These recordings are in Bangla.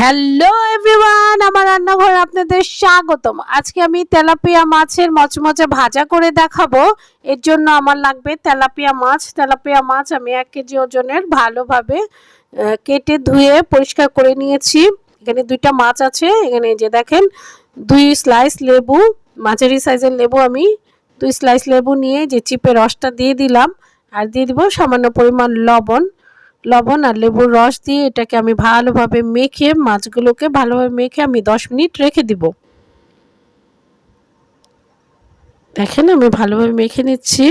হ্যালো এভরিওয়ান, আমার রান্নাঘরে আপনাদের স্বাগতম। আজকে আমি তেলাপিয়া মাছের মচমচে ভাজা করে দেখাবো। এর জন্য আমার লাগবে তেলাপিয়া মাছ। তেলাপিয়া মাছ আমি 1 কেজি ওজনের ভালোভাবে কেটে ধুয়ে পরিষ্কার করে নিয়েছি। এখানে 2টা মাছ আছে। এখানে যে দেখেন 2 স্লাইস লেবু, মাঝারি সাইজের লেবু আমি 2 স্লাইস লেবু নিয়ে যে চিপে রসটা দিয়ে দিলাম, আর দিয়ে দিব সামান্য পরিমাণ লবণ আর লেবুর রস দিয়ে এটাকে আমি ভালোভাবে মেখে মাছগুলোকে ভালোভাবে মেখে আমি 10 মিনিট রেখে দিব। দেখেন আমি ভালোভাবে মেখে নিচ্ছি।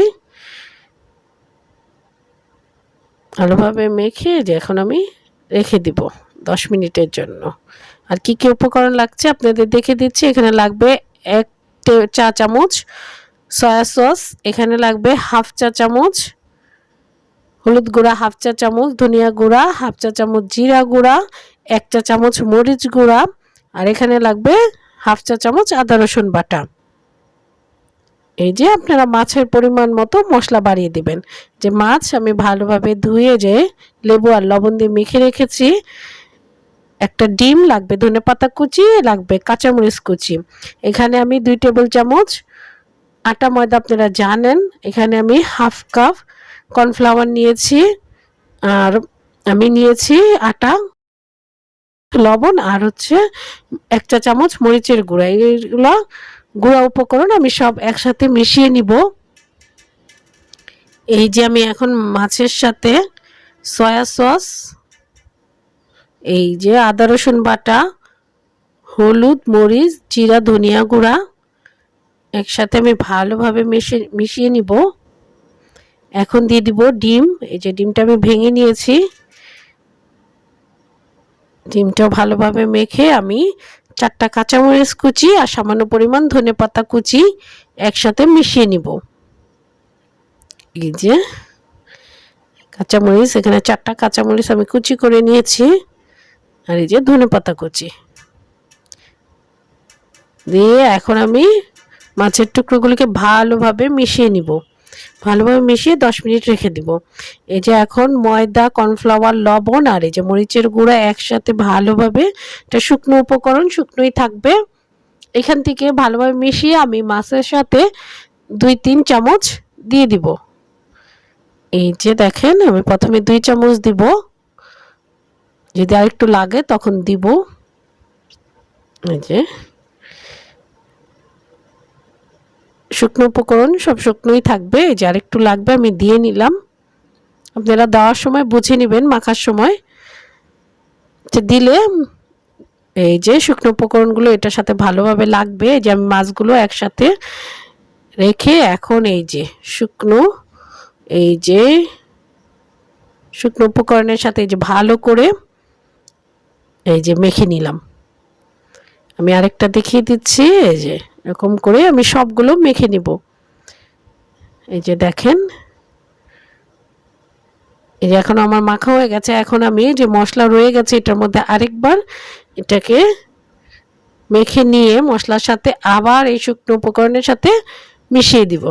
ভালোভাবে মেখে যে এখন আমি রেখে দিব 10 মিনিটের জন্য। আর কি কি উপকরণ লাগছে আপনাদের দেখে দিচ্ছি। এখানে লাগবে 1 চা চামচ সয়া সস, এখানে লাগবে হাফ চা চামচ হলুদ গুঁড়া, হাফ চা চামচ ধনিয়া গুঁড়া, হাফ চা চামচ জিরা গুঁড়া, 1 চা চামচ মরিচ গুঁড়া, আর এখানে লাগবে হাফ চা চামচ আদা রসুন বাটা। এই যে আপনারা মাছের পরিমাণ মতো মশলা বাড়িয়ে দিবেন। যে মাছ আমি ভালোভাবে ধুয়ে যে লেবু আর লবণ দিয়ে মেখে রেখেছি, একটা ডিম লাগবে, ধনেপাতা কুচি লাগবে, কাঁচা মরিচ কুচি। এখানে আমি 2 টেবিল চামচ আটা ময়দা আপনারা জানেন। এখানে আমি হাফ কাপ কর্নফ্লাওয়ার নিয়েছি, আর আমি নিয়েছি আটা, লবণ আর হচ্ছে 1 চা চামচ মরিচের গুঁড়া। এইগুলো গুঁড়া উপকরণ আমি সব একসাথে মিশিয়ে নিব। এই যে আমি এখন মাছের সাথে সয়া সস, এই যে আদা রসুন বাটা, হলুদ মরিচ জিরা ধনিয়া গুঁড়া একসাথে আমি ভালোভাবে মিশিয়ে নিব। এখন দিয়ে দিব ডিম। এই যে ডিমটা আমি ভেঙে নিয়েছি। ডিমটা ভালোভাবে মেখে আমি 4টা কাঁচামরিচ কুচি আর সামান্য পরিমাণ ধনেপাতা কুচি একসাথে মিশিয়ে নিব। এই যে কাঁচামরিচ, এখানে 4টা কাঁচামরিচ আমি কুচি করে নিয়েছি, আর এই যে ধনেপাতা কুচি দিয়ে এখন আমি মাছের টুকরোগুলিকে ভালোভাবে মিশিয়ে নিব। ভালোভাবে মিশিয়ে 10 মিনিট রেখে দিব। এই যে এখন ময়দা, কর্নফ্লাওয়ার, লবণ আর এই যে মরিচের গুঁড়া একসাথে ভালোভাবে, এটা শুকনো উপকরণ, শুকনোই থাকবে। এখান থেকে ভালোভাবে মিশিয়ে আমি মাছের সাথে 2-3 চামচ দিয়ে দিব। এই যে দেখেন আমি প্রথমে 2 চামচ দিব, যদি আরেকটু লাগে তখন দিব। এই যে শুকনো উপকরণ সব শুকনোই থাকবে। এই যে আরেকটু লাগবে আমি দিয়ে নিলাম। আপনারা দেওয়ার সময় বুঝে নেবেন, মাখার সময় যে দিলে এই যে শুকনো উপকরণগুলো এটার সাথে ভালোভাবে লাগবে। এই যে আমি মাছগুলো একসাথে রেখে এখন এই যে শুকনো উপকরণের সাথে এই যে ভালো করে এই যে মেখে নিলাম। আমি আরেকটা দেখিয়ে দিচ্ছি। এই যে এরকম করে আমি সবগুলো মেখে নিব। এই যে দেখেন এই যে এখন আমার মাখা হয়ে গেছে। এখন আমি যে মশলা রয়ে গেছে এটার মধ্যে আরেকবার এটাকে মেখে নিয়ে মশলার সাথে আবার এই শুকনো উপকরণের সাথে মিশিয়ে দিব।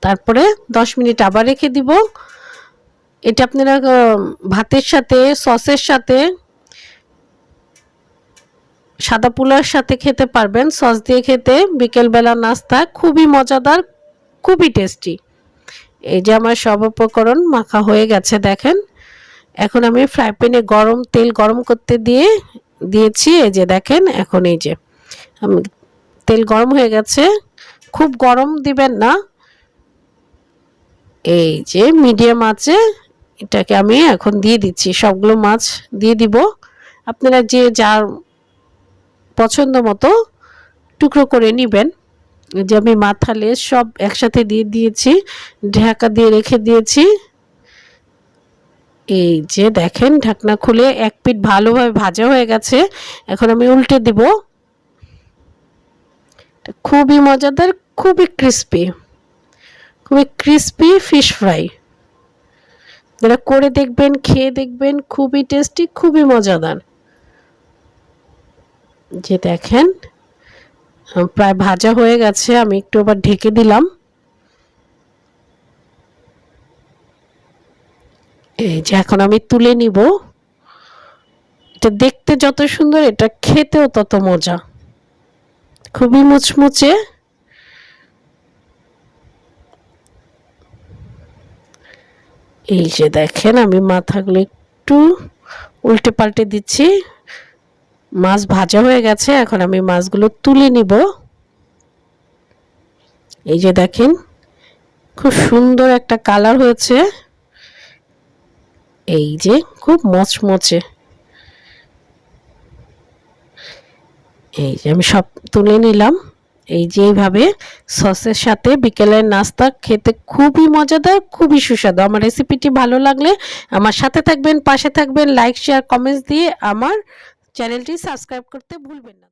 তারপরে 10 মিনিট আবার রেখে দিব। এটা আপনারা ভাতের সাথে, সসের সাথে, সাদা পোলার সাথে খেতে পারবেন। সস দিয়ে খেতে বিকেলবেলা নাস্তা খুবই মজাদার, খুবই টেস্টি। এই যে আমার সব উপকরণ মাখা হয়ে গেছে দেখেন। এখন আমি ফ্রাই প্যানে তেল গরম করতে দিয়েছি। এই যে দেখেন এখন এই যে আমি তেল গরম হয়ে গেছে, খুব গরম দিবেন না, এই যে মিডিয়াম আঁচে এটাকে আমি এখন দিয়ে দিচ্ছি। সবগুলো মাছ দিয়ে দিব। আপনারা যে যার পছন্দ মতো টুকরো করে নেবেন। যে আমি মাথা লেজ সব একসাথে দিয়ে দিয়েছি, ঢাকা দিয়ে রেখে দিয়েছি। এই যে দেখেন ঢাকনা খুলে 1 পিঠ ভালোভাবে ভাজা হয়ে গেছে। এখন আমি উল্টে দিব। খুবই মজাদার, খুবই ক্রিস্পি ফিশ ফ্রাই। যারা করে দেখবেন, খেয়ে দেখবেন, খুবই টেস্টি, খুবই মজাদার। যে দেখেন প্রায় ভাজা হয়ে গেছে, আমি একটু আবার ঢেকে দিলাম। এই যে এখন আমি তুলে নিব। এটা দেখতে যত সুন্দর এটা খেতেও তত মজা, খুবই মুচমুচে। এই যে দেখেন আমি মাথাগুলো একটু উল্টে পাল্টে দিচ্ছি। মাছ ভাজা হয়ে গেছে, এখন আমি মাছগুলো তুলে নিব। এই যে দেখেন খুব সুন্দর একটা কালার হয়েছে, এই যে খুব মচমচে। এই যে আমি সব তুলে নিলাম। এই যে এইভাবে সসের সাথে বিকেলের নাস্তা খেতে খুবই মজাদার, খুবই সুস্বাদু। আমার রেসিপিটি ভালো লাগলে আমার সাথে থাকবেন, পাশে থাকবেন, লাইক শেয়ার কমেন্টস দিয়ে আমার চ্যানেলটি সাবস্ক্রাইব করতে ভুলবেন না।